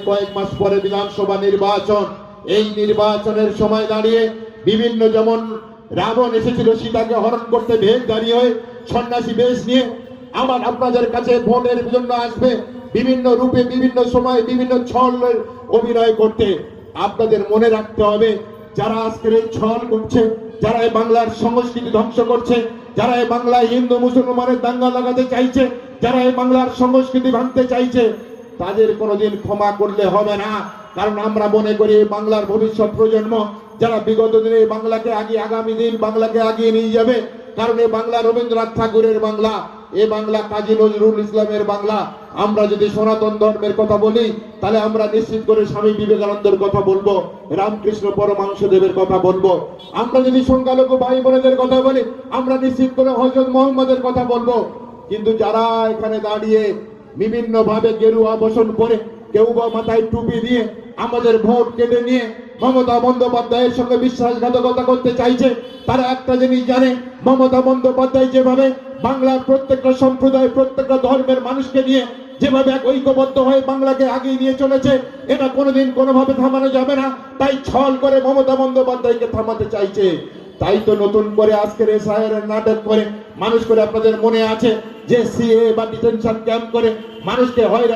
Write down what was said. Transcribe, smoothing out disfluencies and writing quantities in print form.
কয়েক মাস পরে বিধানসভা নির্বাচন। এই নির্বাচনের সময় দাঁড়িয়ে বিভিন্ন, যেমন রাবণ এসেছিল সীতাকে হরণ করতে ভেশধারী হয়ে, সন্ন্যাসী বেশ নিয়ে আমার আপনাদের কাছে ভোটের জন্য আসবে, বিভিন্ন রূপে বিভিন্ন সময় বিভিন্ন ছলের অভিনয় করতে। আপনাদের মনে রাখতে হবে, যারা আজকের এই ছল করছে, যারা এই বাংলার সংস্কৃতি ধ্বংস করছে, যারা এই বাংলায় হিন্দু মুসলমানের দাঙ্গা লাগাতে চাইছে, যারা এই বাংলার সংস্কৃতি ভাঙতে চাইছে, তাদের কোনোদিন ক্ষমা করলে হবে না। কারণ আমরা মনে করি বাংলার ভবিষ্যৎ প্রজন্ম, যারা বিগত দিনে বাংলাকে আগামী দিন বাংলাকে আগিয়ে নিয়ে যাবে। কারণ এই বাংলা রবীন্দ্রনাথ ঠাকুরের বাংলা, এ বাংলা কাজী নজরুল ইসলামের বাংলা। আমরা যদি সনাতন ধর্মের কথা বলি, তাহলে আমরা নিশ্চিত করে স্বামী বিবেকানন্দের কথা বলবো, রামকৃষ্ণ পরমহংসদেবের কথা বলবো। আমরা যদি সংখ্যালঘু ভাই বোনেদের কথা বলি, আমরা নিশ্চিত করে হযরত মুহাম্মদের কথা বলবো। কিন্তু যারা এখানে দাঁড়িয়ে বিভিন্ন ভাবে গেরুয়া বসন পরে, কেউ বা মাথায় টুপি দিয়ে আমাদের ভোট কেটে নিয়ে মমতা বন্দ্যোপাধ্যায়ের সঙ্গে বিশ্বাসঘাতকতা করতে চাইছে, তারা একটা জিনিস জানে, মমতা বন্দ্যোপাধ্যায় যেভাবে বাংলার প্রত্যেকটা সম্প্রদায়, প্রত্যেকটা ধর্মের মানুষকে নিয়ে যেভাবে এক ঐক্যবদ্ধ হয়ে বাংলাকে আগিয়ে নিয়ে চলেছে, এটা কোনোদিন কোনোভাবে থামানো যাবে না। তাই ছল করে মমতা বন্দ্যোপাধ্যায়কে থামাতে চাইছে। তাই তো নতুন করে আজকের এসআইআর নাটক করে মানুষ করে, আপনাদের মনে আছে যে সিএ বা ডিটেনশন ক্যাম্প করে মানুষকে হয়রানি